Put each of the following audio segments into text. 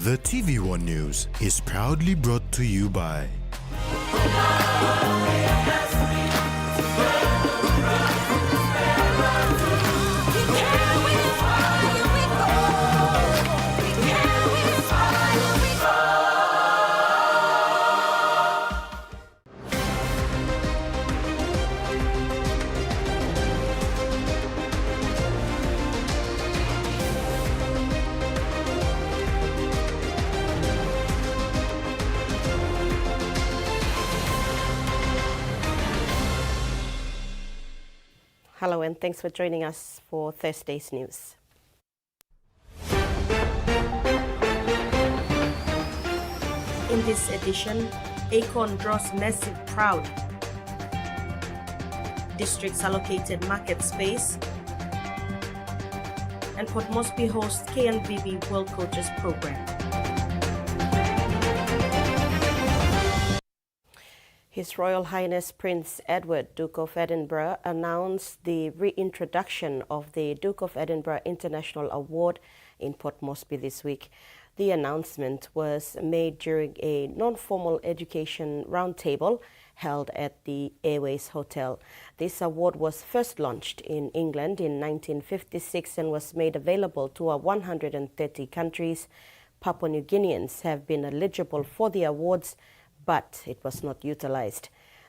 The TVWAN News is proudly brought to you by Hello and thanks for joining us for Thursday's news. In this edition, Akon draws massive crowd. Districts allocated market space. And Port Moresby hosts KNVB World Coaches Program. His Royal Highness Prince Edward, Duke of Edinburgh, announced the reintroduction of the Duke of Edinburgh International Award in Port Moresby this week. The announcement was made during a non-formal education roundtable held at the Airways Hotel. This award was first launched in England in 1956 and was made available to 130 countries. Papua New Guineans have been eligible for the awards, but it was not utilized.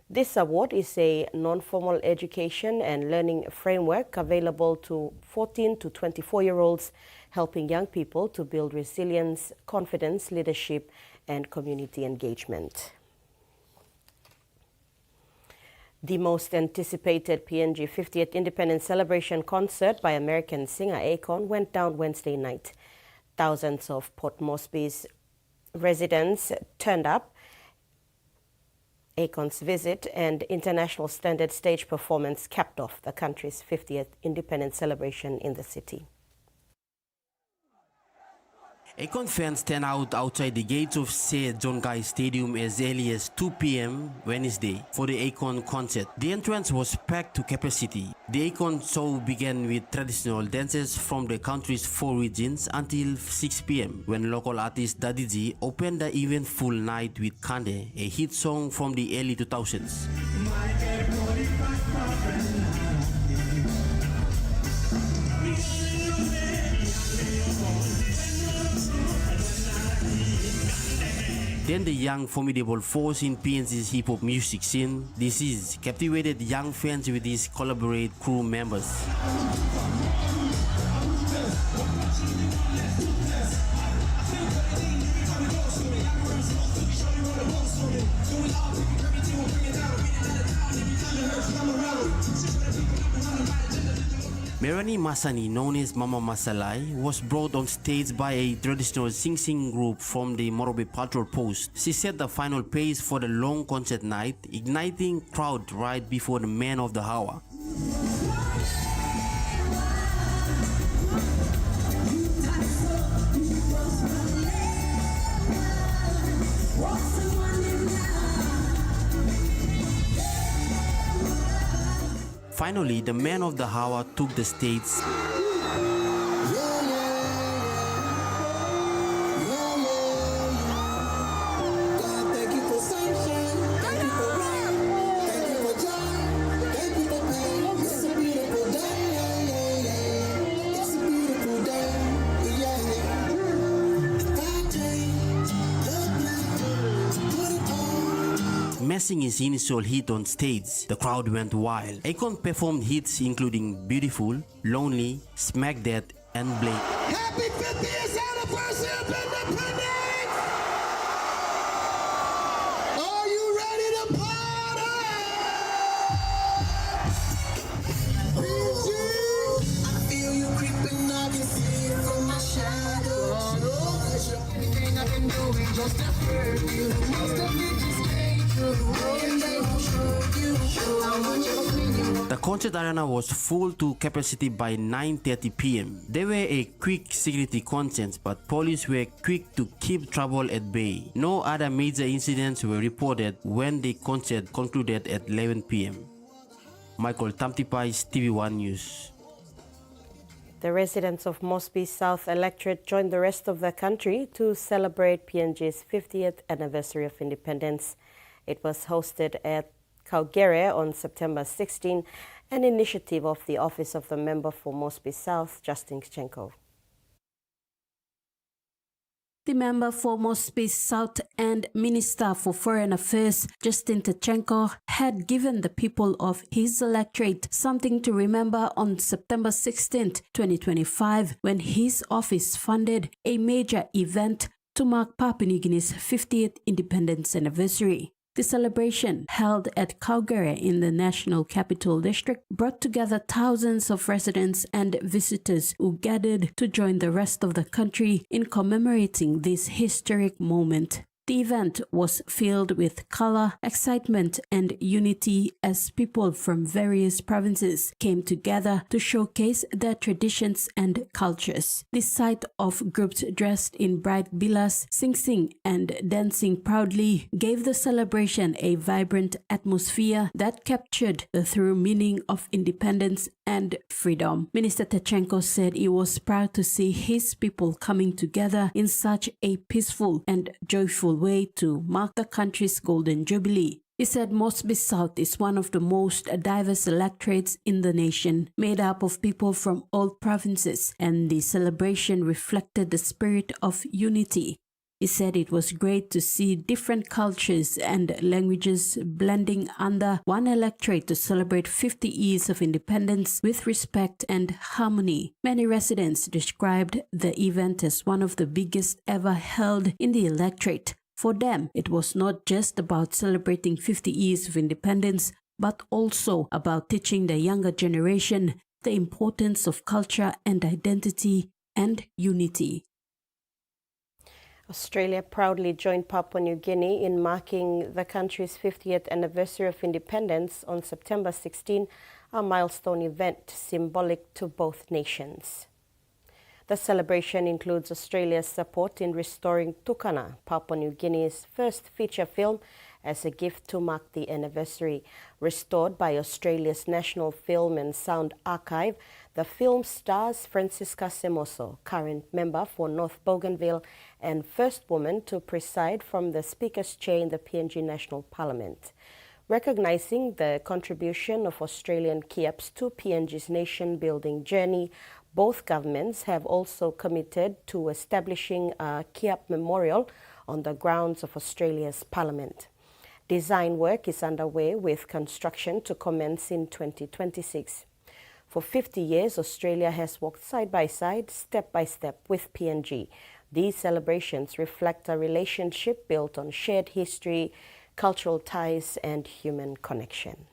This award is a non-formal education and learning framework available to 14 to 24-year-olds, helping young people to build resilience, confidence, leadership, and community engagement. The most anticipated PNG 50th Independence Celebration concert by American singer Akon went down Wednesday night. Thousands of Port Moresby's residents turned up. Akon's visit and international standard stage performance capped off the country's 50th independence celebration in the city. Akon fans turned out outside the gates of Sir John Guy Stadium as early as 2 p.m. Wednesday for the Akon concert. The entrance was packed to capacity. The Akon show began with traditional dances from the country's 4 regions until 6 p.m. when local artist Dadiji opened the eventful night with Kande, a hit song from the early 2000s. Then the young formidable force in PNG's hip-hop music scene, This Is, captivated young fans with his collaborate crew members. Merani Masani, known as Mama Masalai, was brought on stage by a traditional sing-sing group from the Morobe Patrol Post. She set the final pace for the long concert night, igniting crowd right before the man of the hour. Finally, the man of the hour took the stage. Messing his initial hit on stage, the crowd went wild. Akon performed hits including Beautiful, Lonely, Smack That, and Blake. Happy 50th anniversary of independence! Are you ready to party? I feel you creeping, I can see it from my shadow. Anything I can do is just to hurt you. Most of it just ain't true. The concert arena was full to capacity by 9:30 p.m. There were a quick security concerns, but police were quick to keep trouble at bay. No other major incidents were reported when the concert concluded at 11 p.m. Michael Tamtipai's TVWAN News. The residents of Mosby South electorate joined the rest of the country to celebrate PNG's 50th anniversary of independence. It was hosted at Calgary on September 16, an initiative of the Office of the Member for Mosby South, Justin Chenko. The member for Mosby South and Minister for Foreign Affairs, Justin Tchenko, had given the people of his electorate something to remember on September 16, 2025, when his office funded a major event to mark Papua New Guinea's 50th independence anniversary. The celebration, held at Calgary in the National Capital District, brought together thousands of residents and visitors who gathered to join the rest of the country in commemorating this historic moment. The event was filled with color, excitement, and unity as people from various provinces came together to showcase their traditions and cultures. The sight of groups dressed in bright bilas, sing and dancing proudly gave the celebration a vibrant atmosphere that captured the true meaning of independence and freedom. Minister Tchenko said he was proud to see his people coming together in such a peaceful and joyful way to mark the country's Golden Jubilee. He said Mosby South is one of the most diverse electorates in the nation, made up of people from all provinces, and the celebration reflected the spirit of unity. He said it was great to see different cultures and languages blending under one electorate to celebrate 50 years of independence with respect and harmony. Many residents described the event as one of the biggest ever held in the electorate. For them, it was not just about celebrating 50 years of independence, but also about teaching the younger generation the importance of culture and identity and unity. Australia proudly joined Papua New Guinea in marking the country's 50th anniversary of independence on September 16, a milestone event symbolic to both nations. The celebration includes Australia's support in restoring Tukana, Papua New Guinea's first feature film, as a gift to mark the anniversary. Restored by Australia's National Film and Sound Archive, the film stars Francisca Semoso, current member for North Bougainville and first woman to preside from the Speaker's chair in the PNG National Parliament. Recognizing the contribution of Australian Kiaps to PNG's nation-building journey, both governments have also committed to establishing a Kiap memorial on the grounds of Australia's Parliament. Design work is underway with construction to commence in 2026. For 50 years, Australia has walked side by side, step by step with PNG. These celebrations reflect a relationship built on shared history, cultural ties, and human connection.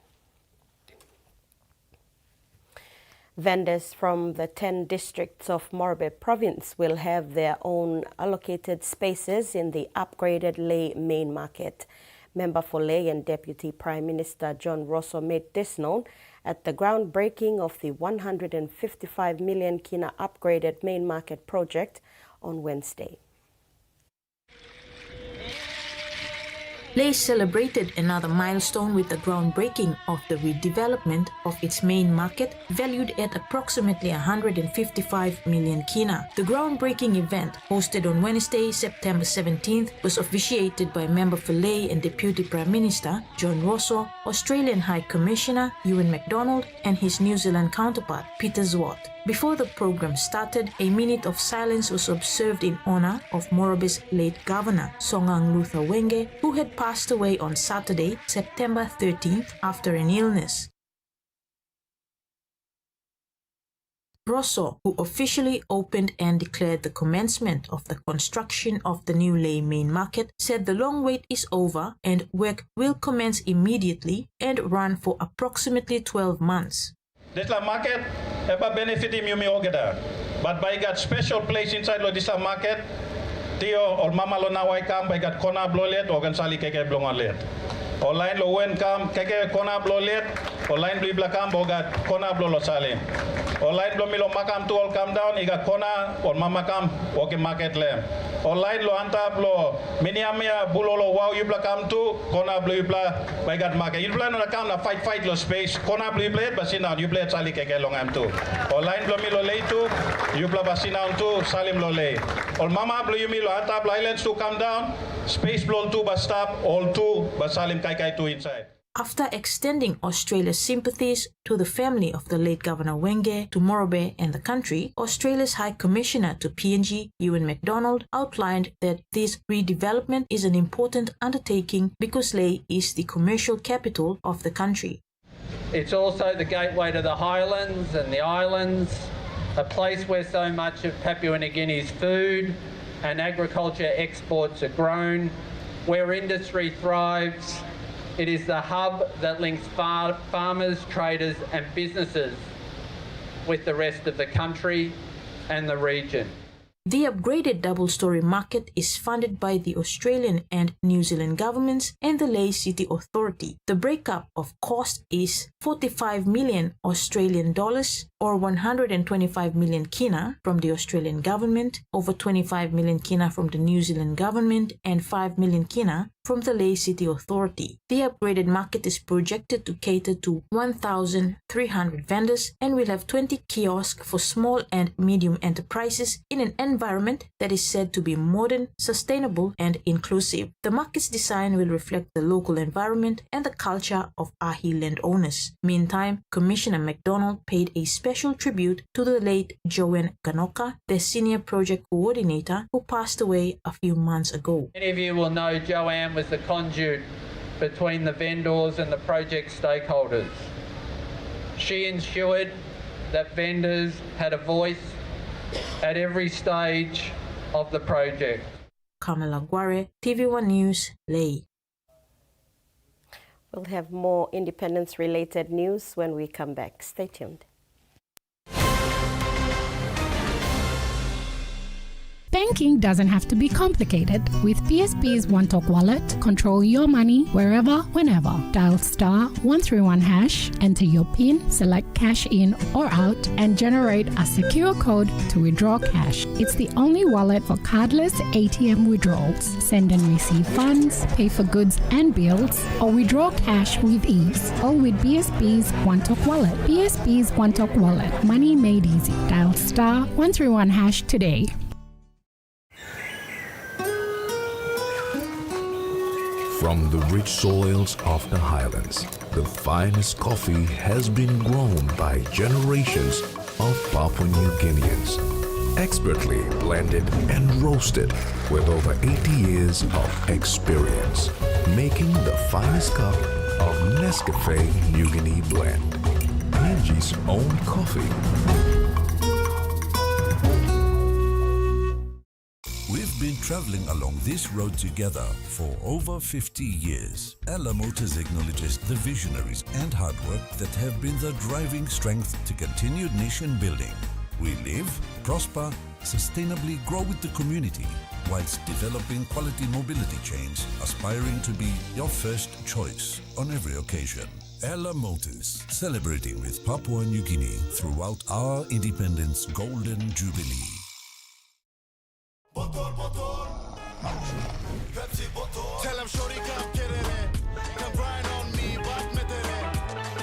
Vendors from the 10 districts of Morobe province will have their own allocated spaces in the upgraded Lae main market. Member for Lae and Deputy Prime Minister John Rosso made this known at the groundbreaking of the 155 million kina upgraded main market project on Wednesday. Lae celebrated another milestone with the groundbreaking of the redevelopment of its main market, valued at approximately 155 million kina. The groundbreaking event, hosted on Wednesday, September 17th, was officiated by Member for Lae and Deputy Prime Minister John Rosso, Australian High Commissioner Ewan MacDonald, and his New Zealand counterpart Peter Zwart. Before the program started, a minute of silence was observed in honor of Morobe's late governor, Songang Luther Wenge, who had passed away on Saturday, September 13th, after an illness. Rosso, who officially opened and declared the commencement of the construction of the new Lae main market, said the long wait is over and work will commence immediately and run for approximately 12 months. This market ever benefit him you me ogeda, but by got special place inside lo this market, Tio or Mama lo na wai kam by got kona blolet or gansali keke blongalet. Online lo wen kam keke kona blo let. Online bli blakam bogat kona blo lo salim. Online lo milo makam tuol come down iga kona or mamakam oke market le. Online lo anta blo miniamia bulolo wow you blakam tu kona blo yubla baigat market. You bla no kam na fight lo space kona blo blade basina you blade sali keke longam tu. Online blo milo lei tu you bla basina tu salim lo lei. Or mama blo you milo anta blo islands to come down space blo tu bus stop all tu basalim kai tu inside. After extending Australia's sympathies to the family of the late Governor Wenge, to Morobe and the country, Australia's High Commissioner to PNG, Ewan MacDonald, outlined that this redevelopment is an important undertaking because Lae is the commercial capital of the country. It's also the gateway to the highlands and the islands, a place where so much of Papua New Guinea's food and agriculture exports are grown, where industry thrives. It is the hub that links farmers, traders and businesses with the rest of the country and the region. The upgraded double-storey market is funded by the Australian and New Zealand governments and the Lae City Authority. The breakup of cost is 45 million Australian dollars or 125 million kina from the Australian government, over 25 million kina from the New Zealand government and 5 million kina from the Lae City Authority. The upgraded market is projected to cater to 1,300 vendors and will have 20 kiosks for small and medium enterprises in an environment that is said to be modern, sustainable and inclusive. The market's design will reflect the local environment and the culture of Ahi landowners. Meantime, Commissioner MacDonald paid a special tribute to the late Joanne Ganoka, the senior project coordinator who passed away a few months ago. Many of you will know Joanne was the conduit between the vendors and the project stakeholders. She ensured that vendors had a voice at every stage of the project. Kamala Guare, TVWAN News, Lae. We'll have more independence-related news when we come back. Stay tuned. Banking doesn't have to be complicated. With PSP's One Talk Wallet, control your money wherever, whenever. Dial *131#, enter your PIN, select cash in or out, and generate a secure code to withdraw cash. It's the only wallet for cardless ATM withdrawals. Send and receive funds, pay for goods and bills, or withdraw cash with ease. All with PSP's One Talk Wallet. PSP's One Talk Wallet. Money made easy. Dial *131# today. From the rich soils of the highlands, the finest coffee has been grown by generations of Papua New Guineans. Expertly blended and roasted with over 80 years of experience, making the finest cup of Nescafe New Guinea blend. PNG's own coffee. We've been traveling along this road together for over 50 years. Ella Motors acknowledges the visionaries and hard work that have been the driving strength to continued nation building. We live, prosper, sustainably grow with the community, whilst developing quality mobility chains, aspiring to be your first choice on every occasion. Ella Motors, celebrating with Papua New Guinea throughout our independence golden jubilee. Pepsi bottle. Tell him shorty come get it in. Come grind on me, but me did it.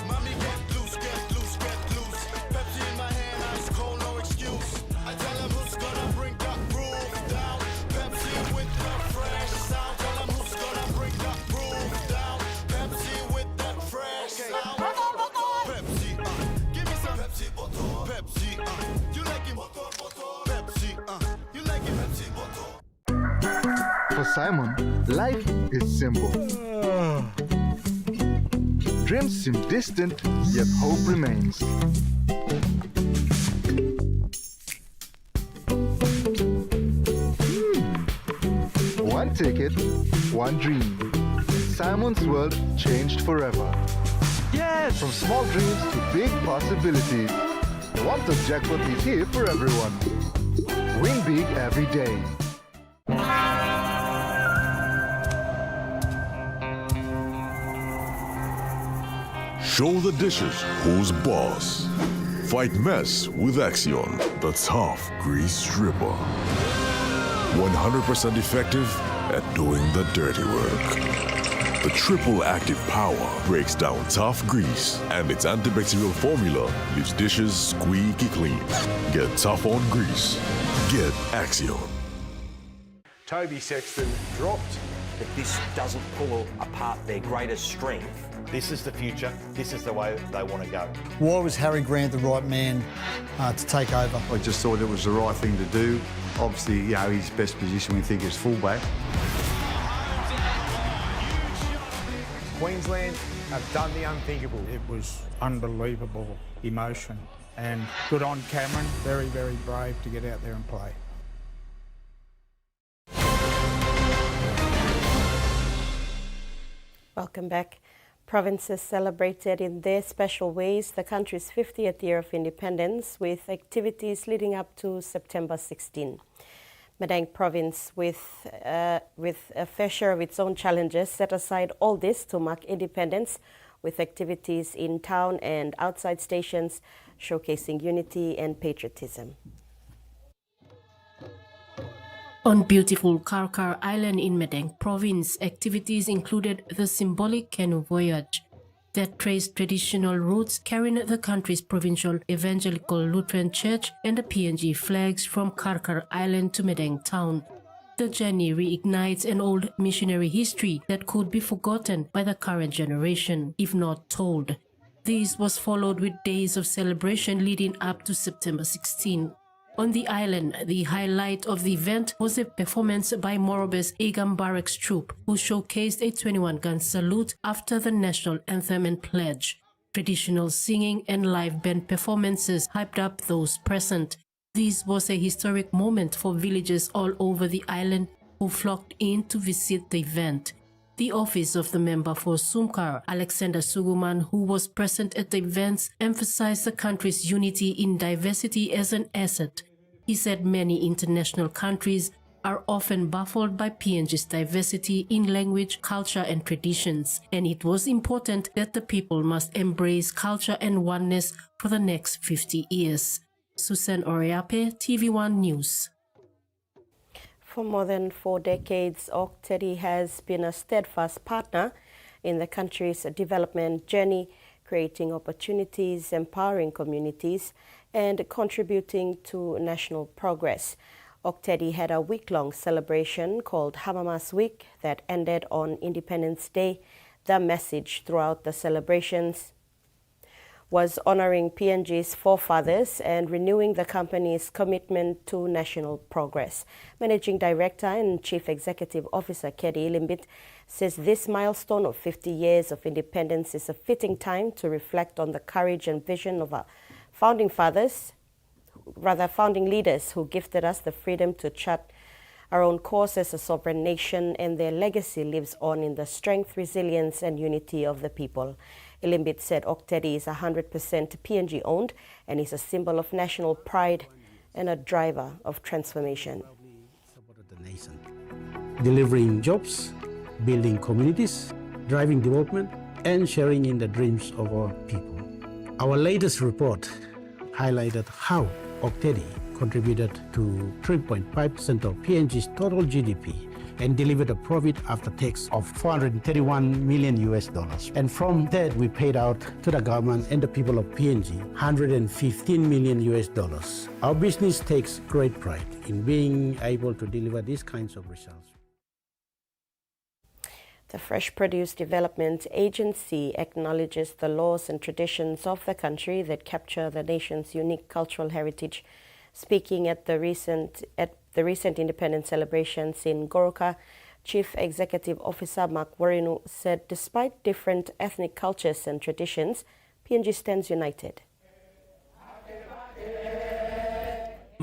Mommy get loose, get loose, get loose. Pepsi in my hand, ice cold, no excuse. I tell him who's gonna bring that roof down. Pepsi with the fresh sound. Tell him who's gonna bring that roof down. Pepsi with that fresh sound. Pepsi, give me some Pepsi bottle. Pepsi, you like it? Pepsi, you like it? Pepsi bottle. For Simon, life is simple. Dreams seem distant, yet hope remains. One ticket, one dream. Simon's world changed forever. Yes! From small dreams to big possibilities. The One Talk Jackpot is here for everyone. Win big every day. Show the dishes who's boss. Fight mess with Axion, the tough grease stripper. 100% effective at doing the dirty work. The triple active power breaks down tough grease, and its antibacterial formula leaves dishes squeaky clean. Get tough on grease. Get Axion. Toby Sexton dropped. That this doesn't pull apart their greatest strength. This is the future. This is the way they want to go. Why was Harry Grant the right man to take over? I just thought it was the right thing to do. Obviously, his best position we think is fullback. Queensland have done the unthinkable. It was unbelievable emotion, and good on Cameron. Very, very brave to get out there and play. Welcome back. Provinces celebrated in their special ways the country's 50th year of independence with activities leading up to September 16. Madang Province, with a fair share of its own challenges, set aside all this to mark independence with activities in town and outside stations showcasing unity and patriotism. On beautiful Karkar Island in Madang Province, activities included the symbolic canoe voyage that traced traditional routes carrying the country's provincial evangelical Lutheran church and the PNG flags from Karkar Island to Madang town. The journey reignites an old missionary history that could be forgotten by the current generation, if not told. This was followed with days of celebration leading up to September 16. On the island, the highlight of the event was a performance by Morobe's Agam Barracks Troop, who showcased a 21-gun salute after the national anthem and pledge. Traditional singing and live band performances hyped up those present. This was a historic moment for villagers all over the island who flocked in to visit the event. The office of the member for Sumkar, Alexander Suguman, who was present at the events, emphasized the country's unity in diversity as an asset. He said many international countries are often baffled by PNG's diversity in language, culture and traditions, and it was important that the people must embrace culture and oneness for the next 50 years. Susan Oriape, TVWAN News. For more than 4 decades, Oktedi has been a steadfast partner in the country's development journey, creating opportunities, empowering communities, and contributing to national progress. Oktedi had a week-long celebration called Hamamas Week that ended on Independence Day. The message throughout the celebrations was honoring PNG's forefathers and renewing the company's commitment to national progress. Managing Director and Chief Executive Officer Kedi Ilimbit says this milestone of 50 years of independence is a fitting time to reflect on the courage and vision of our founding leaders who gifted us the freedom to chart our own course as a sovereign nation, and their legacy lives on in the strength, resilience and unity of the people. Ilimbit said Oktedi is 100% PNG owned and is a symbol of national pride and a driver of transformation. Delivering jobs, building communities, driving development, and sharing in the dreams of our people. Our latest report highlighted how Oktedi contributed to 3.5% of PNG's total GDP and delivered a profit after tax of $431 million. And from that, we paid out to the government and the people of PNG $115 million. Our business takes great pride in being able to deliver these kinds of results. The Fresh Produce Development Agency acknowledges the laws and traditions of the country that capture the nation's unique cultural heritage. Speaking at the recent independence celebrations in Goroka, Chief Executive Officer Mark Warinu said despite different ethnic cultures and traditions, PNG stands united.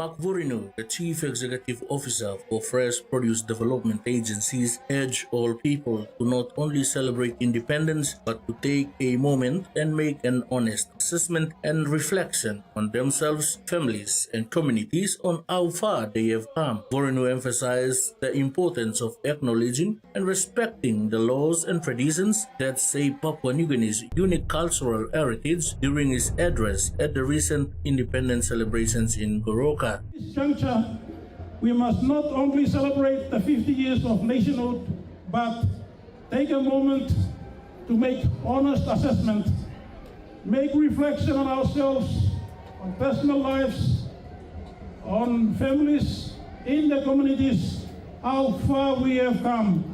Mark Vorinu, the Chief Executive Officer for Fresh Produce Development Agencies, urged all people to not only celebrate independence but to take a moment and make an honest assessment and reflection on themselves, families, and communities on how far they have come. Vorinu emphasized the importance of acknowledging and respecting the laws and traditions that shape Papua New Guinea's unique cultural heritage during his address at the recent independence celebrations in Goroka. At this juncture, we must not only celebrate the 50 years of nationhood, but take a moment to make honest assessment, make reflection on ourselves, on personal lives, on families, in the communities, how far we have come,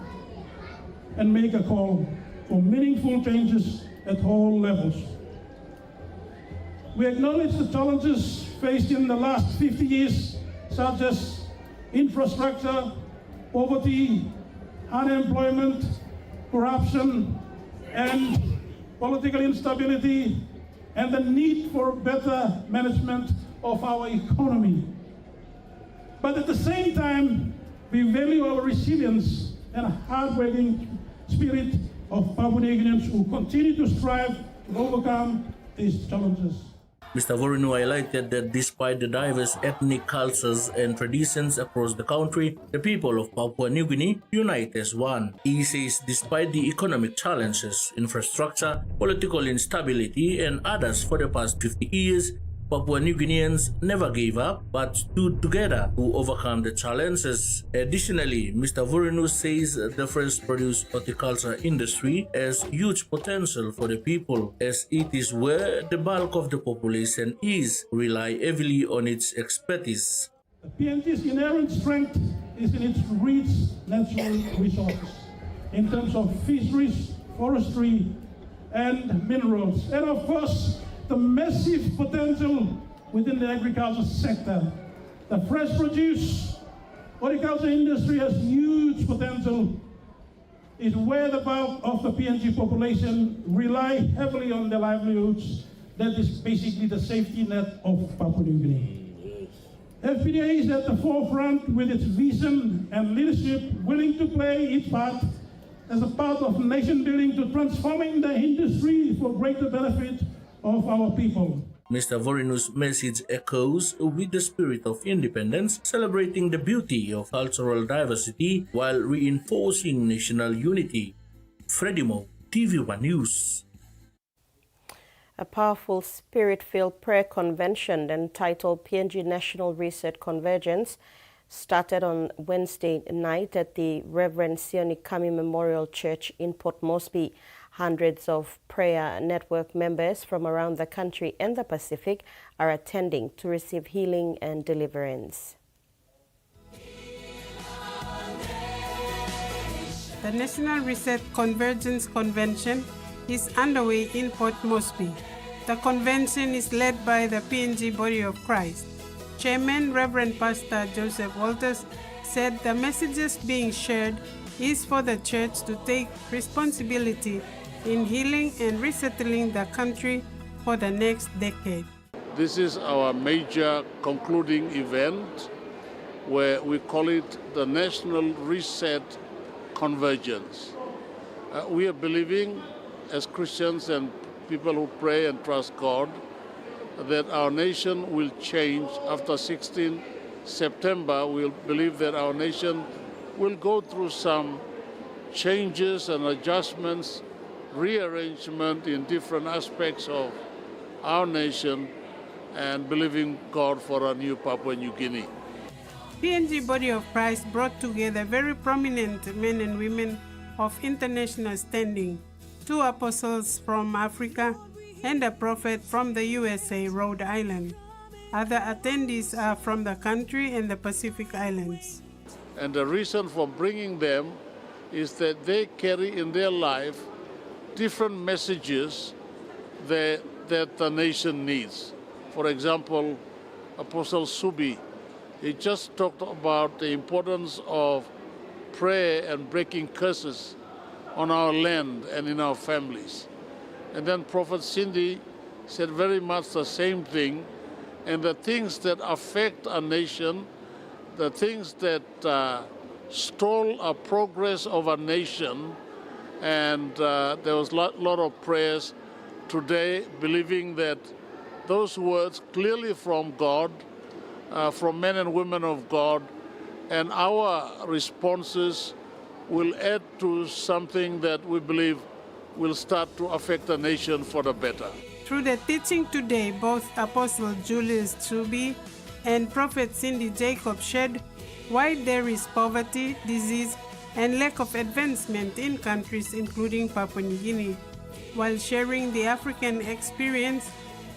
and make a call for meaningful changes at all levels. We acknowledge the challenges faced in the last 50 years, such as infrastructure, poverty, unemployment, corruption, and political instability, and the need for better management of our economy. But at the same time, we value our resilience and hard-working spirit of Papua New Guineans who continue to strive to overcome these challenges. Mr. Vorinu highlighted that despite the diverse ethnic cultures and traditions across the country, the people of Papua New Guinea unite as one. He says despite the economic challenges, infrastructure, political instability, and others for the past 50 years, Papua New Guineans never gave up but stood together to overcome the challenges. Additionally, Mr. Vorinu says the fresh produce horticulture industry has huge potential for the people as it is where the bulk of the population rely heavily on its expertise. The PNG's inherent strength is in its rich natural resources in terms of fisheries, forestry, and minerals, and of course, the massive potential within the agriculture sector. The fresh produce horticulture industry has huge potential. It's where the bulk of the PNG population rely heavily on their livelihoods. That is basically the safety net of Papua New Guinea. FPDA is at the forefront with its vision and leadership, willing to play its part as a part of nation building to transforming the industry for greater benefit of our people. Mr. Vorinu's message echoes with the spirit of independence, celebrating the beauty of cultural diversity while reinforcing national unity. Freddie Mo, TV1 News. A powerful spirit-filled prayer convention entitled PNG National Reset Convergence started on Wednesday night at the Reverend Sioni Kami Memorial Church in Port Moresby. Hundreds of prayer network members from around the country and the Pacific are attending to receive healing and deliverance. The National Reset Convergence Convention is underway in Port Moresby. The convention is led by the PNG Body of Christ. Chairman Reverend Pastor Joseph Walters said the messages being shared is for the church to take responsibility in healing and resettling the country for the next decade. This is our major concluding event where we call it the National Reset Convergence. We are believing as Christians and people who pray and trust God that our nation will change after 16 September. We believe that our nation will go through some changes and adjustments, rearrangement in different aspects of our nation, and believing God for a new Papua New Guinea. PNG Body of Christ brought together very prominent men and women of international standing, 2 apostles from Africa and a prophet from the USA, Rhode Island. Other attendees are from the country and the Pacific Islands. And the reason for bringing them is that they carry in their life different messages that the nation needs. For example, Apostle Subi, he just talked about the importance of prayer and breaking curses on our land and in our families. And then Prophet Cindy said very much the same thing, And the things that affect a nation, the things that stall a progress of a nation, and there was a lot of prayers today, believing that those words clearly from God, from men and women of God, and our responses will add to something that we believe will start to affect the nation for the better. Through the teaching today, both Apostle Julius Tsubi and Prophet Cindy Jacob shared why there is poverty, disease, and lack of advancement in countries including Papua New Guinea. While sharing the African experience,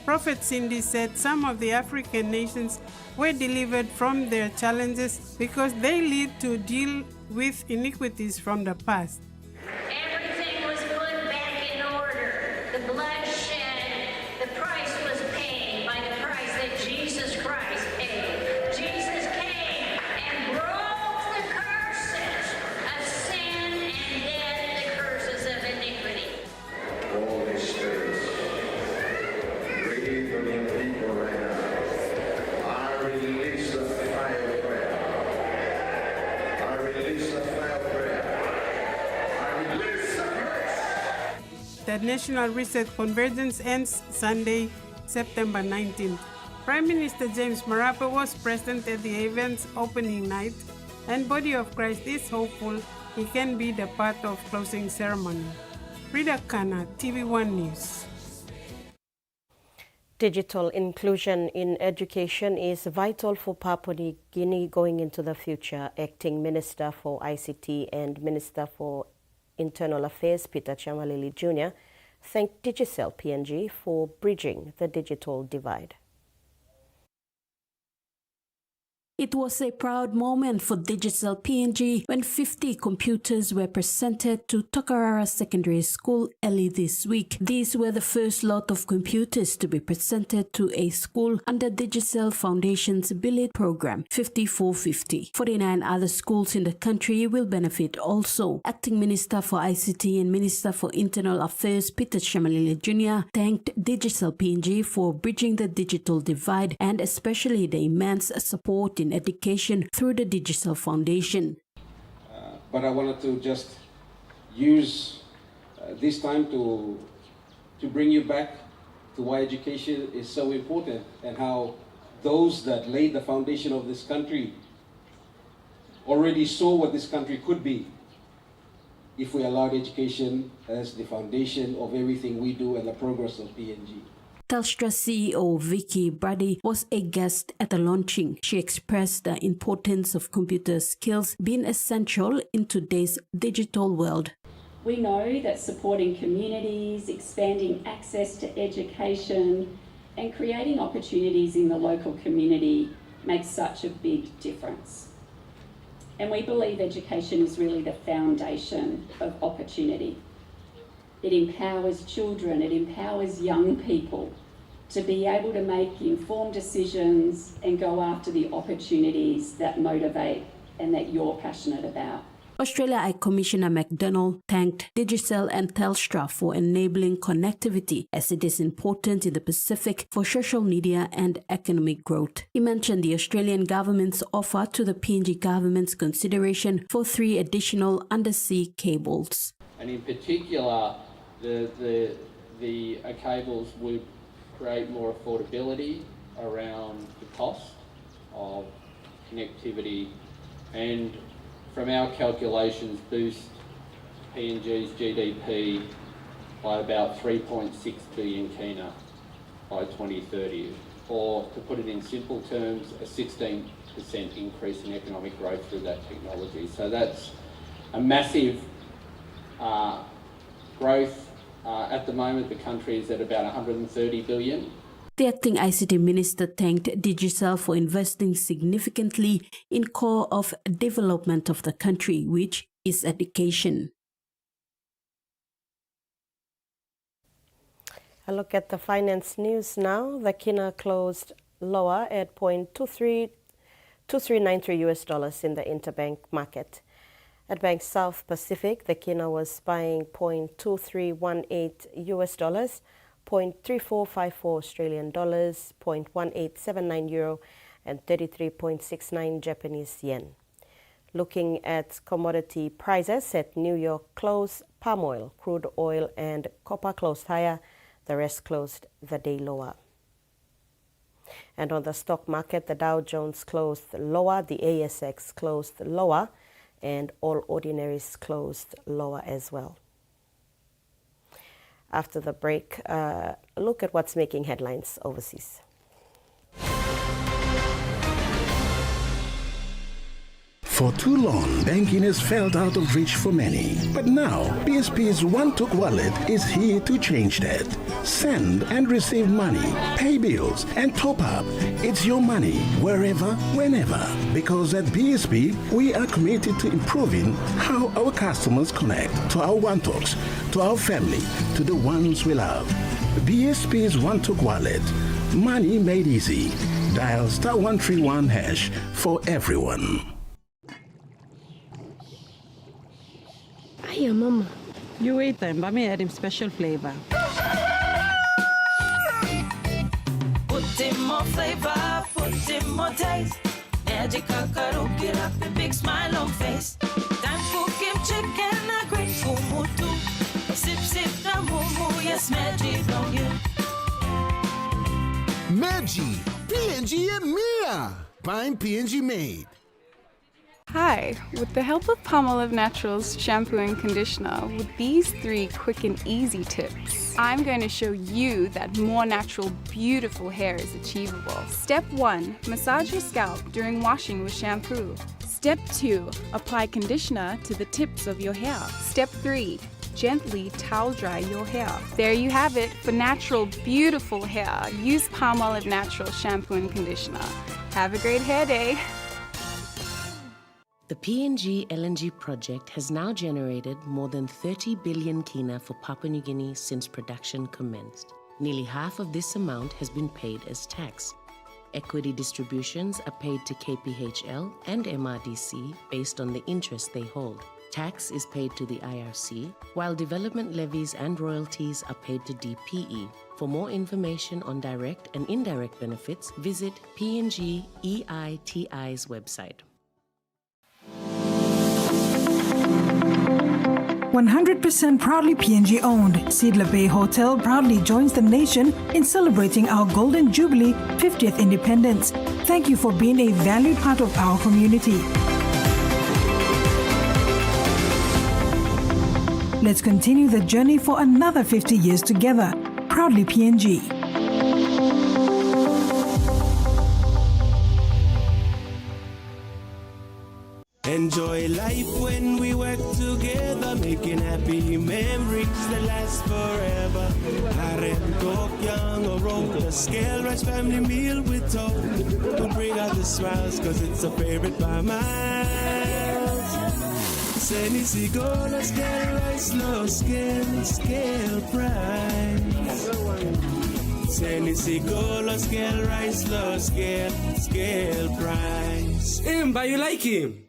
Prophet Cindy said some of the African nations were delivered from their challenges because they lead to deal with iniquities from the past. Everything was put back in order. The blood shed, the price was paid by the price that Jesus Christ paid. Jesus came and broke the curses of sin and death, the curses of iniquity. Holy Spirit, breathe on your people right now. I release the fire of prayer. I release the fire of prayer. I release the grace. The National Reset Convergence ends Sunday, September 19th. Prime Minister James Marape was present at the event's opening night, and Body of Christ is hopeful he can be the part of closing ceremony. Rida Kana, TV1 News. Digital inclusion in education is vital for Papua New Guinea going into the future. Acting Minister for ICT and Minister for Internal Affairs, Peter Chamalili Jr., thanked Digicel-PNG for bridging the digital divide. It was a proud moment for Digicel-PNG when 50 computers were presented to Tokarara Secondary School early this week. These were the first lot of computers to be presented to a school under Digicel Foundation's Billet program, 5450. 49 other schools in the country will benefit also. Acting Minister for ICT and Minister for Internal Affairs, Peter Chamalili Jr., thanked Digicel-PNG for bridging the digital divide and especially the immense support in education through the Digicel Foundation. But I wanted to just use this time to bring you back to why education is so important and how those that laid the foundation of this country already saw what this country could be if we allowed education as the foundation of everything we do and the progress of PNG. Telstra CEO Vicky Brady was a guest at the launching. She expressed the importance of computer skills being essential in today's digital world. We know that supporting communities, expanding access to education, and creating opportunities in the local community makes such a big difference. And we believe education is really the foundation of opportunity. It empowers children, it empowers young people to be able to make informed decisions and go after the opportunities that motivate and that you're passionate about. Australia High Commissioner McDonnell thanked Digicel and Telstra for enabling connectivity as it is important in the Pacific for social media and economic growth. He mentioned the Australian government's offer to the PNG government's consideration for 3 additional undersea cables. And in particular, the cables would create more affordability around the cost of connectivity and, from our calculations, boost PNG's GDP by about 3.6 billion kina by 2030, or to put it in simple terms, a 16% increase in economic growth through that technology. So that's a massive growth. At the moment, the country is at about 130 billion. The acting ICT minister thanked Digicel for investing significantly in core of development of the country, which is education. A look at the finance news now. The kina closed lower at $0.2393 US in the interbank market. At Bank South Pacific, the kina was buying $0.2318 US, 0.3454 Australian dollars, 0.1879 euro, and 33.69 Japanese yen. Looking at commodity prices at New York close, palm oil, crude oil, and copper closed higher. The rest closed the day lower. And on the stock market, the Dow Jones closed lower, the ASX closed lower, and all ordinaries closed lower as well. After the break, look at what's making headlines overseas. For too long, banking has felt out of reach for many. But now, BSP's OneTalk wallet is here to change that. Send and receive money, pay bills, and top up. It's your money, wherever, whenever. Because at BSP, we are committed to improving how our customers connect to our OneTalks, to our family, to the ones we love. BSP's OneTalk wallet. Money made easy. Dial *131# for everyone. Hiya, Mama. You wait then, but me add him special flavor. Put in more flavor, put in more taste. Magic kakaro, get up a big smile on face. Time for Kim chicken, a great kumutu. Sip, sip, na mumu, yes, magic on you. Maggi, PNG and Mia. Find PNG made. Hi, with the help of Palmolive Naturals shampoo and conditioner, with these 3 quick and easy tips, I'm going to show you that more natural, beautiful hair is achievable. Step 1, massage your scalp during washing with shampoo. Step 2, apply conditioner to the tips of your hair. Step 3, gently towel dry your hair. There you have it. For natural, beautiful hair, use Palmolive Naturals shampoo and conditioner. Have a great hair day. The PNG LNG project has now generated more than 30 billion kina for Papua New Guinea since production commenced. Nearly half of this amount has been paid as tax. Equity distributions are paid to KPHL and MRDC based on the interest they hold. Tax is paid to the IRC, while development levies and royalties are paid to DPE. For more information on direct and indirect benefits, visit PNG EITI's website. 100% proudly PNG owned, Seedler Bay Hotel proudly joins the nation in celebrating our Golden Jubilee 50th Independence. Thank you for being a valued part of our community. Let's continue the journey for another 50 years together. Proudly PNG. Enjoy life when we work together, making happy memories that last forever. Harem talk young or roll the scale rice family meal with talk. To bring out the smiles, cause it's a favorite by miles. Seni sigola scale rice low scale price. Seni sigola scale rice low scale price. But you like him?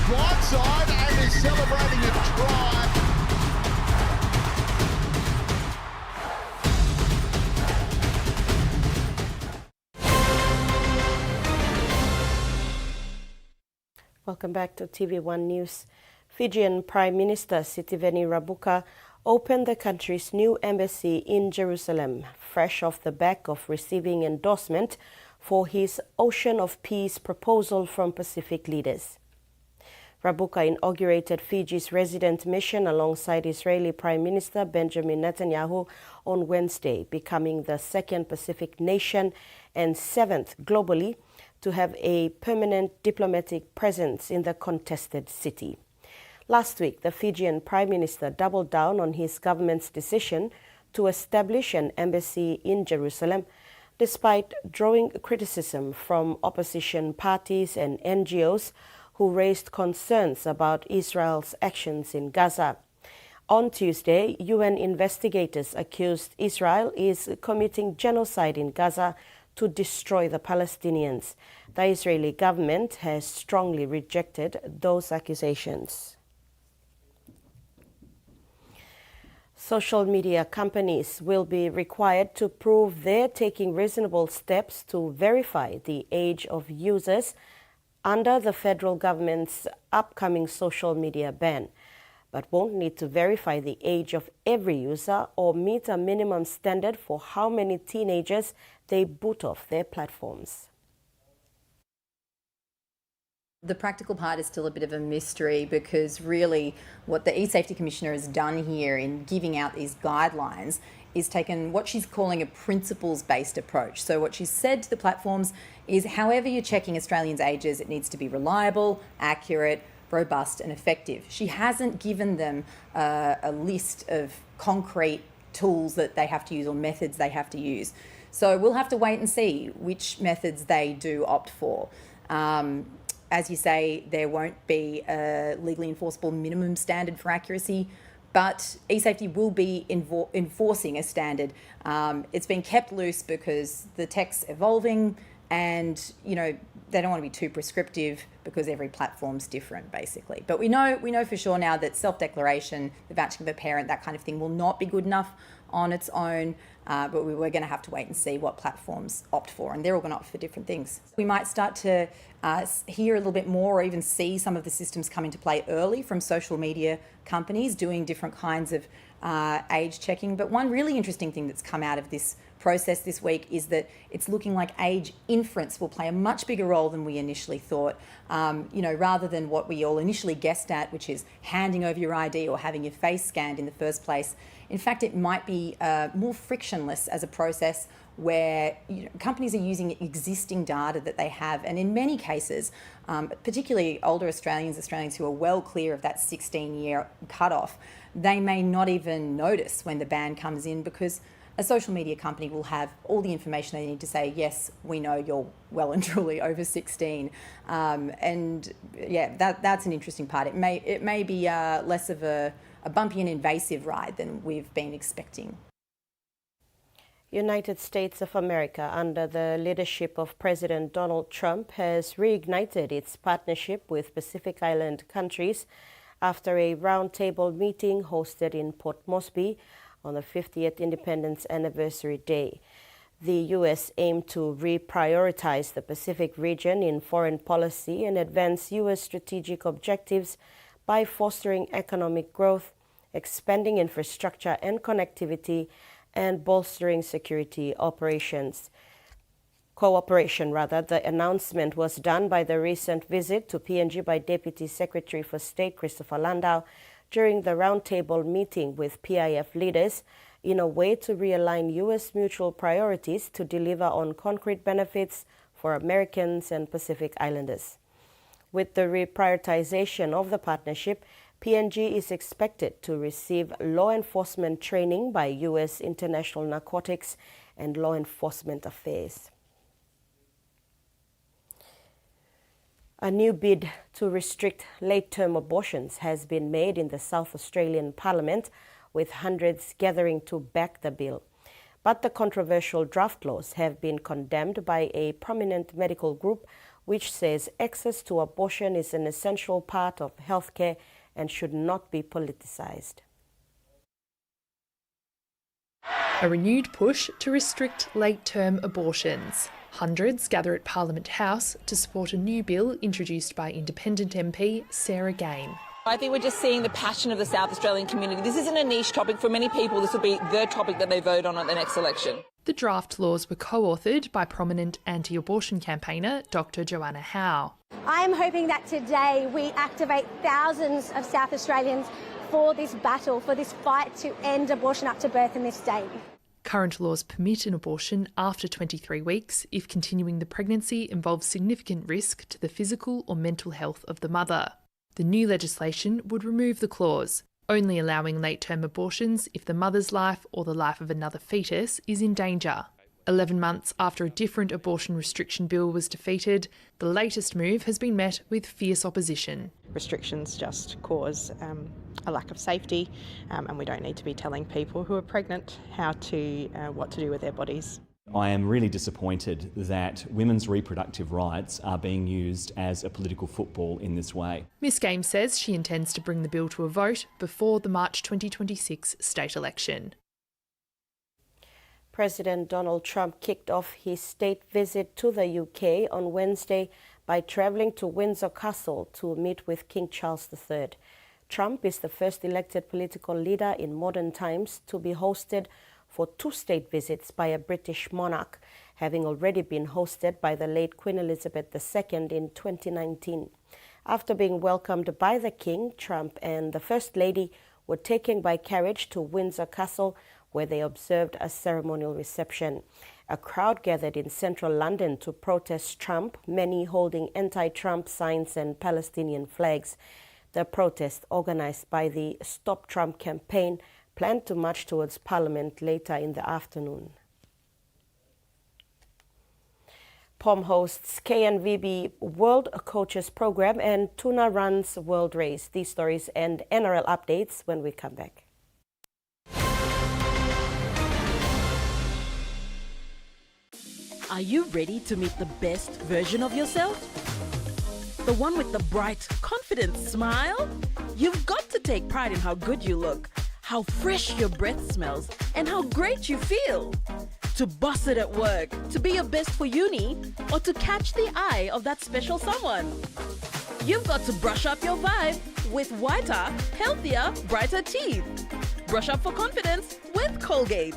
Blind side and is celebrating a try. Welcome back to TV1 News. Fijian Prime Minister Sitiveni Rabuka opened the country's new embassy in Jerusalem, fresh off the back of receiving endorsement for his Ocean of Peace proposal from Pacific leaders. Rabuka inaugurated Fiji's resident mission alongside Israeli Prime Minister Benjamin Netanyahu on Wednesday, becoming the second Pacific nation and seventh globally to have a permanent diplomatic presence in the contested city. Last week, the Fijian Prime Minister doubled down on his government's decision to establish an embassy in Jerusalem, despite drawing criticism from opposition parties and NGOs who raised concerns about Israel's actions in Gaza. On Tuesday, UN investigators accused Israel is committing genocide in Gaza to destroy the Palestinians. The Israeli government has strongly rejected those accusations. Social media companies will be required to prove they're taking reasonable steps to verify the age of users under the federal government's upcoming social media ban, but won't need to verify the age of every user or meet a minimum standard for how many teenagers they boot off their platforms. The practical part is still a bit of a mystery, because really what the eSafety Commissioner has done here in giving out these guidelines is taken what she's calling a principles-based approach. So what she's said to the platforms is, however you're checking Australians' ages, it needs to be reliable, accurate, robust and effective. She hasn't given them a list of concrete tools that they have to use or methods they have to use. So we'll have to wait and see which methods they do opt for. As you say, there won't be a legally enforceable minimum standard for accuracy, but eSafety will be enforcing a standard. It's been kept loose because the tech's evolving, and they don't want to be too prescriptive because every platform's different, basically. But we know for sure now that self-declaration, the vouching of a parent, that kind of thing will not be good enough on its own. But we're going to have to wait and see what platforms opt for, and they're all going to opt for different things. We might start to hear a little bit more, or even see some of the systems come into play early from social media companies doing different kinds of age checking. But one really interesting thing that's come out of this process this week is that it's looking like age inference will play a much bigger role than we initially thought. Rather than what we all initially guessed at, which is handing over your ID or having your face scanned in the first place. In fact, it might be more frictionless as a process where companies are using existing data that they have. And in many cases, particularly older Australians who are well clear of that 16-year cutoff, they may not even notice when the ban comes in, because a social media company will have all the information they need to say, yes, we know you're well and truly over 16. And yeah, that's an interesting part. It may be less of a bumpy and invasive ride than we've been expecting. United States of America, under the leadership of President Donald Trump, has reignited its partnership with Pacific Island countries after a roundtable meeting hosted in Port Moresby on the 50th Independence Anniversary Day. The U.S. aimed to reprioritize the Pacific region in foreign policy and advance U.S. strategic objectives by fostering economic growth, expanding infrastructure and connectivity, and bolstering security cooperation. The announcement was done by the recent visit to PNG by Deputy Secretary for State Christopher Landau during the roundtable meeting with PIF leaders in a way to realign U.S. mutual priorities to deliver on concrete benefits for Americans and Pacific Islanders. With the reprioritization of the partnership, PNG is expected to receive law enforcement training by U.S. International Narcotics and Law Enforcement Affairs. A new bid to restrict late-term abortions has been made in the South Australian Parliament, with hundreds gathering to back the bill. But the controversial draft laws have been condemned by a prominent medical group which says access to abortion is an essential part of healthcare and should not be politicized. A renewed push to restrict late-term abortions. Hundreds gather at Parliament House to support a new bill introduced by Independent MP Sarah Gain. I think we're just seeing the passion of the South Australian community. This isn't a niche topic. For many people, this will be the topic that they vote on at the next election. The draft laws were co-authored by prominent anti-abortion campaigner Dr. Joanna Howe. I am hoping that today we activate thousands of South Australians for this battle, for this fight to end abortion up to birth in this state. Current laws permit an abortion after 23 weeks if continuing the pregnancy involves significant risk to the physical or mental health of the mother. The new legislation would remove the clause, only allowing late-term abortions if the mother's life or the life of another fetus is in danger. 11 months after a different abortion restriction bill was defeated, the latest move has been met with fierce opposition. Restrictions just cause a lack of safety, and we don't need to be telling people who are pregnant what to do with their bodies. I am really disappointed that women's reproductive rights are being used as a political football in this way. Ms Game says she intends to bring the bill to a vote before the March 2026 state election. President Donald Trump kicked off his state visit to the UK on Wednesday by travelling to Windsor Castle to meet with King Charles III. Trump is the first elected political leader in modern times to be hosted for 2 state visits by a British monarch, having already been hosted by the late Queen Elizabeth II in 2019. After being welcomed by the King, Trump and the First Lady were taken by carriage to Windsor Castle, where they observed a ceremonial reception. A crowd gathered in central London to protest Trump, many holding anti-Trump signs and Palestinian flags. The protest, organised by the Stop Trump campaign, planned to march towards Parliament later in the afternoon. POM hosts KNVB World Coaches Program and Tuna Runs World Race. These stories and NRL updates when we come back. Are you ready to meet the best version of yourself? The one with the bright, confident smile? You've got to take pride in how good you look, how fresh your breath smells, and how great you feel. To boss it at work, to be your best for uni, or to catch the eye of that special someone. You've got to brush up your vibe with whiter, healthier, brighter teeth. Brush up for confidence with Colgate.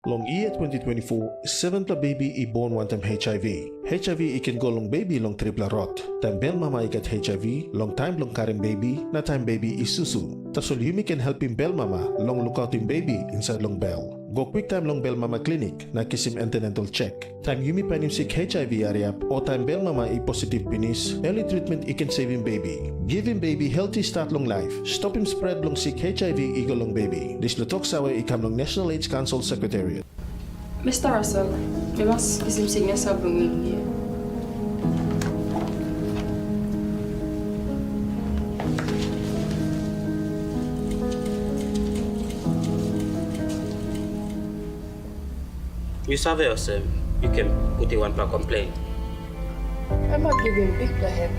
Long year 2024, 7 pla baby I born one time HIV. HIV ikan go long baby long triple rot. Time bel mama ikat HIV, long time long karim baby, na time baby isusu. Tasol yumi can help him bel mama, long look out him baby inside long bell. Go quick time long bell mama clinic, na kiss him antenatal check. Time yumi pan him sick HIV area, or time bell mama I positive penis, early treatment I can save him baby. Give him baby healthy start long life. Stop him spread long sick HIV eagle long baby. This lutok sawe ikam long National AIDS Council Secretariat. Mr. Russell, vi måste signa sabung here. You survey yourself, you can put in one per complaint. I'm not giving big the head.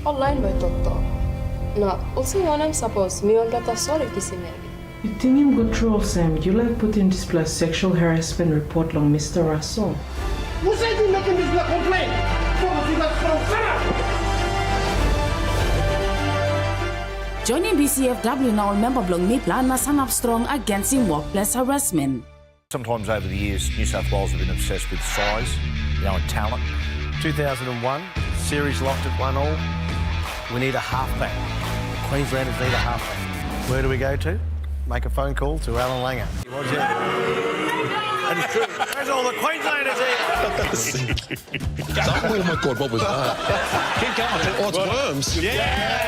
Online by doctor. No, also one I'm supposed me on data sorry kissing it. You think him good troll, Sam? You like putting this plus sexual harassment report on Mr. Russell? Who said you making this black complaint? Joining BCFW now member blong me plan na stand up strong against workplace harassment. Sometimes over the years, New South Wales have been obsessed with size, and talent. 2001, series locked at 1-1. We need a halfback. The Queenslanders need a halfback. Where do we go to? Make a phone call to Alan Langer. That is true. Where's all the Queenslanders here? Oh my God, what was that? Keep going. Oh, it's worms. Yeah.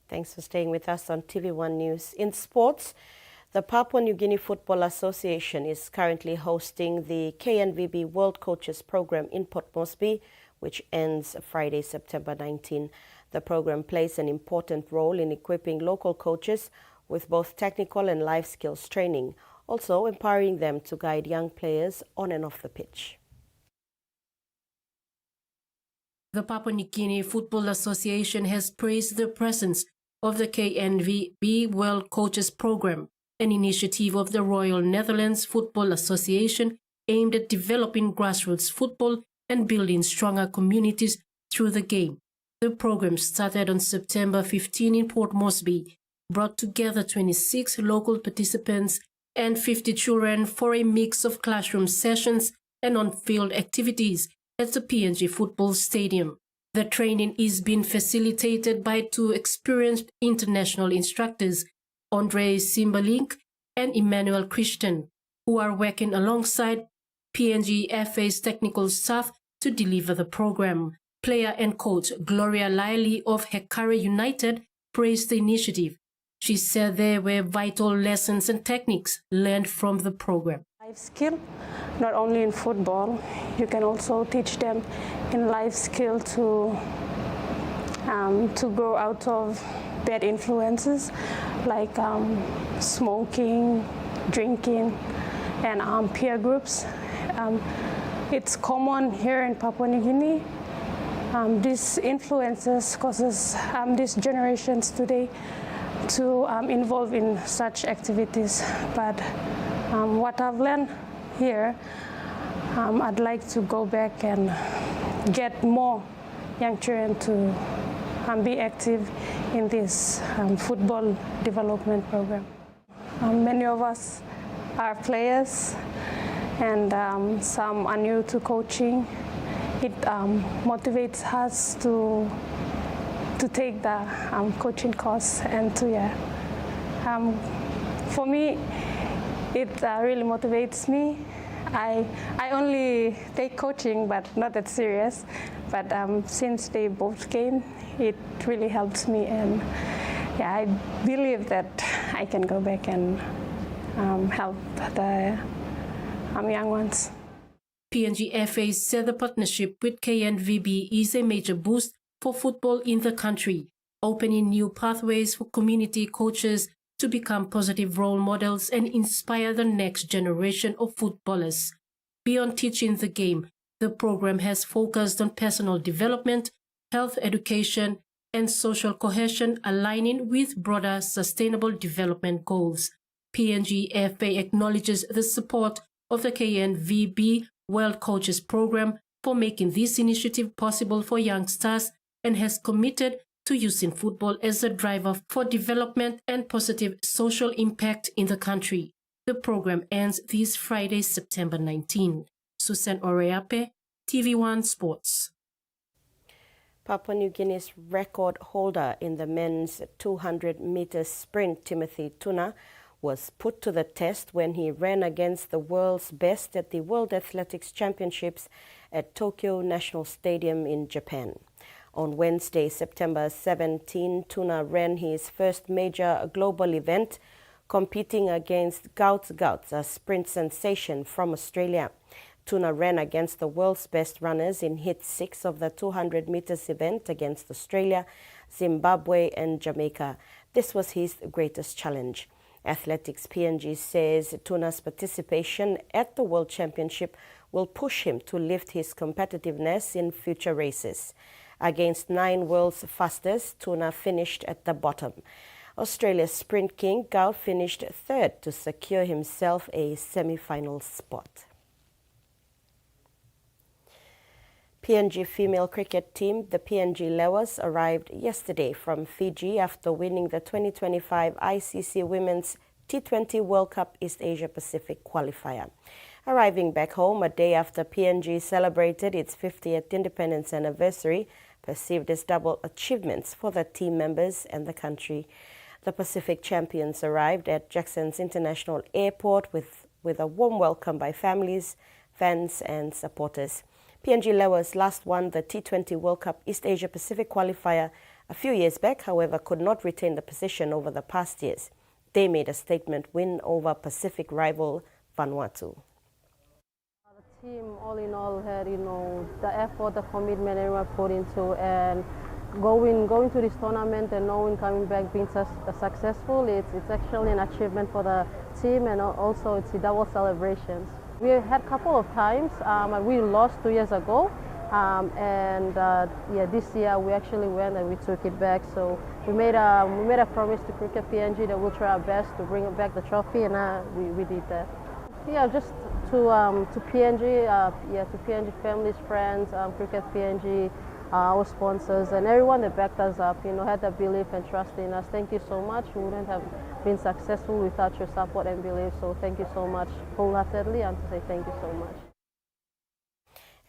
Thanks for staying with us on TV1 News. In sports, the Papua New Guinea Football Association is currently hosting the KNVB World Coaches Program in Port Moresby, which ends Friday, September 19. The program plays an important role in equipping local coaches with both technical and life skills training, also empowering them to guide young players on and off the pitch. The Papua New Guinea Football Association has praised the presence of the KNVB World Coaches Program, an initiative of the Royal Netherlands Football Association aimed at developing grassroots football and building stronger communities through the game. The program started on September 15 in Port Moresby, brought together 26 local participants and 50 children for a mix of classroom sessions and on-field activities at the PNG Football Stadium. The training is being facilitated by two experienced international instructors, Andre Simbalink and Emmanuel Christian, who are working alongside PNG FA's technical staff to deliver the program. Player and coach Gloria Liley of Hekare United praised the initiative. She said there were vital lessons and techniques learned from the program. Life skill, not only in football, you can also teach them in life skill to grow out of bad influences like smoking, drinking, and peer groups. It's common here in Papua New Guinea. These influences causes these generations today to involve in such activities. But what I've learned here, I'd like to go back and get more young children to be active in this football development program. Many of us are players, and some are new to coaching. It motivates us to take the coaching course, and for me, it really motivates me. I only take coaching, but not that serious. But since they both came, it really helps me, and I believe that I can go back and help the young ones. PNG FA said the partnership with KNVB is a major boost for football in the country, opening new pathways for community coaches to become positive role models and inspire the next generation of footballers. Beyond teaching the game, the program has focused on personal development, health education, and social cohesion, aligning with broader sustainable development goals. PNG FA acknowledges the support of the KNVB World Coaches Program for making this initiative possible for youngsters and has committed to using football as a driver for development and positive social impact in the country. The program ends this Friday, September 19. Susan Oreape, TVWAN Sports. Papua New Guinea's record holder in the men's 200-meter sprint, Timothy Tuna, was put to the test when he ran against the world's best at the World Athletics Championships at Tokyo National Stadium in Japan. On Wednesday, September 17, Tuna ran his first major global event, competing against Gouts, a sprint sensation from Australia. Tuna ran against the world's best runners in Heat 6 of the 200 meters event against Australia, Zimbabwe and Jamaica. This was his greatest challenge. Athletics PNG says Tuna's participation at the World Championship will push him to lift his competitiveness in future races. Against 9 world's fastest, Tuna finished at the bottom. Australia's sprint king Gout finished third to secure himself a semi-final spot. PNG female cricket team, the PNG Lewas, arrived yesterday from Fiji after winning the 2025 ICC Women's T20 World Cup East Asia Pacific qualifier. Arriving back home a day after PNG celebrated its 50th independence anniversary, perceived as double achievements for the team members and the country. The Pacific champions arrived at Jackson's International Airport with a warm welcome by families, fans and supporters. PNG Lewas last won the T20 World Cup East Asia Pacific qualifier a few years back, however, could not retain the position over the past years. They made a statement win over Pacific rival Vanuatu. The team, all in all, had the effort, the commitment everyone put into, and going to this tournament and knowing coming back being successful, it's actually an achievement for the team, and also it's a double celebrations. We had a couple of times, we lost 2 years ago, this year we actually went and we took it back. So we made a promise to Cricket PNG that we'll try our best to bring back the trophy, and we did that. Yeah, just to PNG, to PNG families, friends, Cricket PNG, our sponsors, and everyone that backed us up, had the belief and trust in us. Thank you so much. We wouldn't have been successful without your support and belief. So thank you so much wholeheartedly, and to say thank you so much.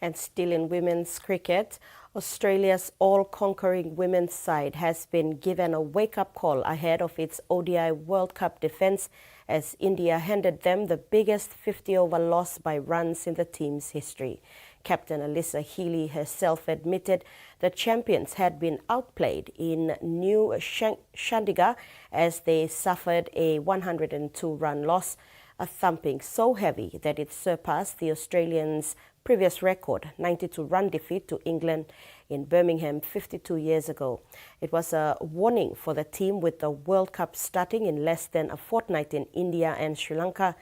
And still in women's cricket, Australia's all-conquering women's side has been given a wake-up call ahead of its ODI World Cup defence as India handed them the biggest 50-over loss by runs in the team's history. Captain Alyssa Healy herself admitted the champions had been outplayed in New Chandigarh as they suffered a 102-run loss, a thumping so heavy that it surpassed the Australians' previous record, 92-run defeat to England in Birmingham 52 years ago. It was a warning for the team with the World Cup starting in less than a fortnight in India and Sri Lanka,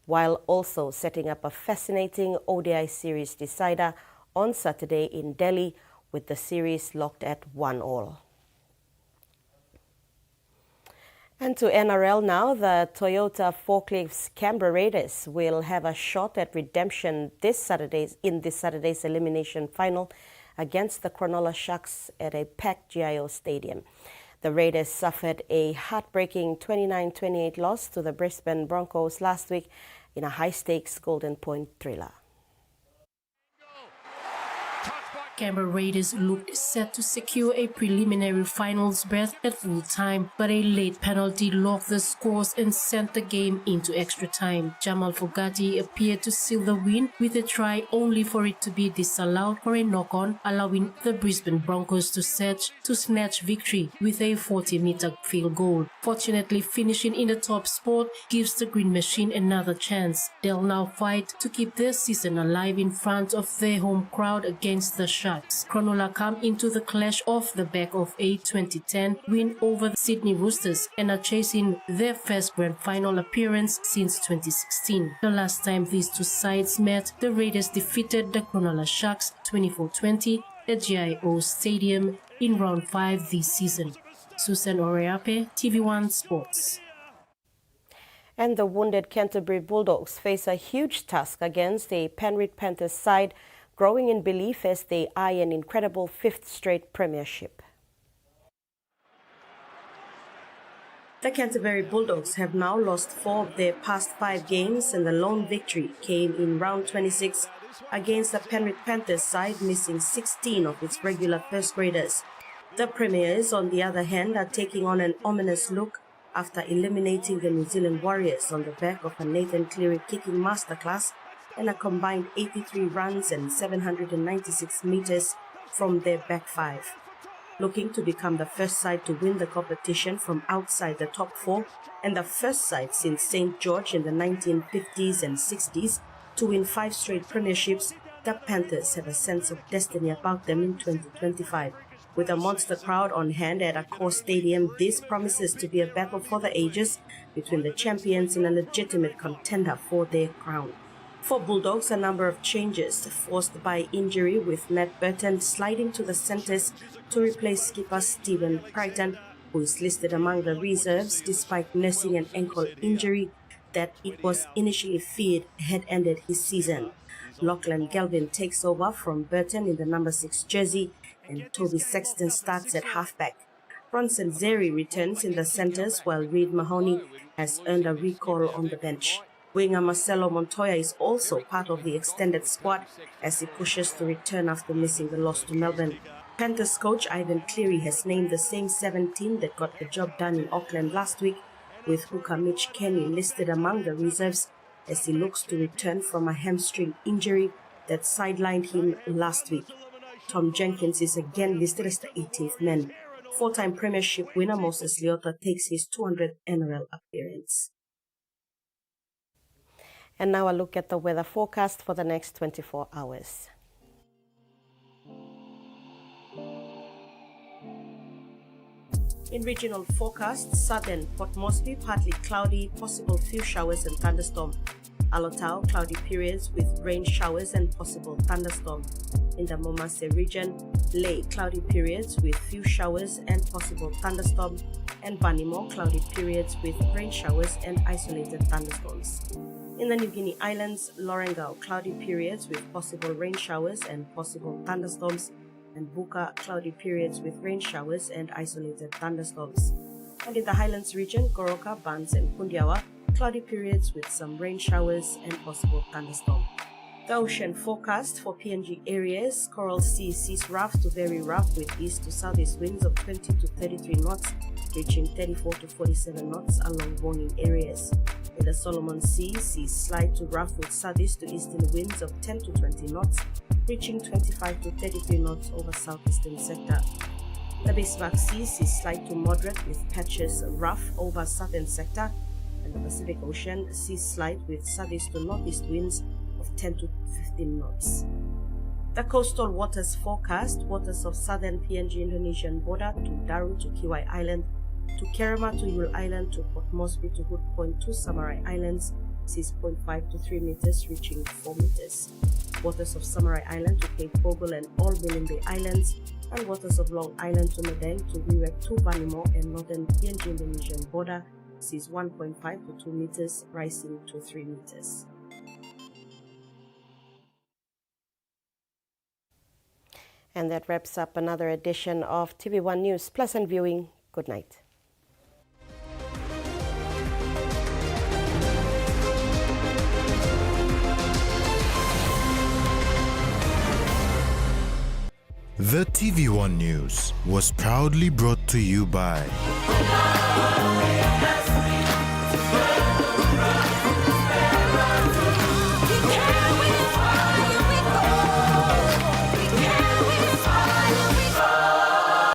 while also setting up a fascinating ODI series decider on Saturday in Delhi, with the series locked at 1-1. And to NRL now, the Toyota Forklifts Canberra Raiders will have a shot at redemption this Saturday's elimination final against the Cronulla Sharks at a packed GIO stadium. The Raiders suffered a heartbreaking 29-28 loss to the Brisbane Broncos last week in a high-stakes Golden Point thriller. Canberra Raiders looked set to secure a preliminary finals berth at full time, but a late penalty locked the scores and sent the game into extra time. Jamal Fogati appeared to seal the win with a try, only for it to be disallowed for a knock-on, allowing the Brisbane Broncos to snatch victory with a 40-meter field goal. Fortunately, finishing in the top spot gives the Green Machine another chance. They'll now fight to keep their season alive in front of their home crowd against the Sharks. Cronulla come into the clash off the back of a 2010 win over the Sydney Roosters and are chasing their first grand final appearance since 2016. The last time these two sides met, the Raiders defeated the Cronulla Sharks 24-20 at GIO Stadium in round 5 this season. Susan Oreape, TV1 Sports. And the wounded Canterbury Bulldogs face a huge task against the Penrith Panthers side, growing in belief as they eye an incredible 5th straight premiership. The Canterbury Bulldogs have now lost 4 of their past 5 games, and the lone victory came in round 26 against the Penrith Panthers side, missing 16 of its regular first graders. The Premiers, on the other hand, are taking on an ominous look after eliminating the New Zealand Warriors on the back of a Nathan Cleary kicking masterclass and a combined 83 runs and 796 meters from their back 5. Looking to become the first side to win the competition from outside the top 4 and the first side since St. George in the 1950s and 60s to win 5 straight premierships, the Panthers have a sense of destiny about them in 2025. With a monster crowd on hand at Accor Stadium, this promises to be a battle for the ages between the champions and a legitimate contender for their crown. For Bulldogs, a number of changes forced by injury, with Matt Burton sliding to the centres to replace skipper Stephen Crichton, who is listed among the reserves despite nursing an ankle injury that it was initially feared had ended his season. Lachlan Galvin takes over from Burton in the number 6 jersey, and Toby Sexton starts at halfback. Bronson Zeri returns in the centres, while Reid Mahoney has earned a recall on the bench. Winger Marcelo Montoya is also part of the extended squad as he pushes to return after missing the loss to Melbourne. Panthers coach Ivan Cleary has named the same 17 that got the job done in Auckland last week, with hooker Mitch Kenny listed among the reserves as he looks to return from a hamstring injury that sidelined him last week. Tom Jenkins is again listed as the 18th man. 4-time premiership winner Moses Leota takes his 200th NRL appearance. And now a look at the weather forecast for the next 24 hours. In regional forecast, southern Port Moresby partly cloudy, possible few showers and thunderstorm. Alotau, cloudy periods with rain showers and possible thunderstorm. In the Momase region, Ley, cloudy periods with few showers and possible thunderstorm. And Vanimo, cloudy periods with rain showers and isolated thunderstorms. In the New Guinea Islands, Lorengau, cloudy periods with possible rain showers and possible thunderstorms. And Buka, cloudy periods with rain showers and isolated thunderstorms. And in the Highlands region, Goroka, Bans and Pundiawa, cloudy periods with some rain showers and possible thunderstorm. The ocean forecast for PNG areas, Coral Sea sees rough to very rough with east to southeast winds of 20 to 33 knots, reaching 34 to 47 knots along warning areas. In the Solomon Sea sees slight to rough with southeast to eastern winds of 10 to 20 knots, reaching 25 to 33 knots over southeastern sector. The Bismarck Sea sees slight to moderate with patches rough over southern sector, and the Pacific Ocean sees slight with southeast to northeast winds of 10 to 15 knots. The coastal waters forecast, waters of southern PNG Indonesian border to Daru to Kiwai Island, to Kerema to Yule Island, to Port Moresby to Hood Point to Samarai Islands, seas 0.5 to 3 meters, reaching 4 meters. Waters of Samarai Island to Cape Bogle and all Bilimbe Islands, and waters of Long Island to Medeng to Wewak to Vanimo and northern PNG Indonesian border, seas 1.5 to 2 meters, rising to 3 meters. And that wraps up another edition of TV1 News. Pleasant viewing. Good night. The TV1 News was proudly brought to you by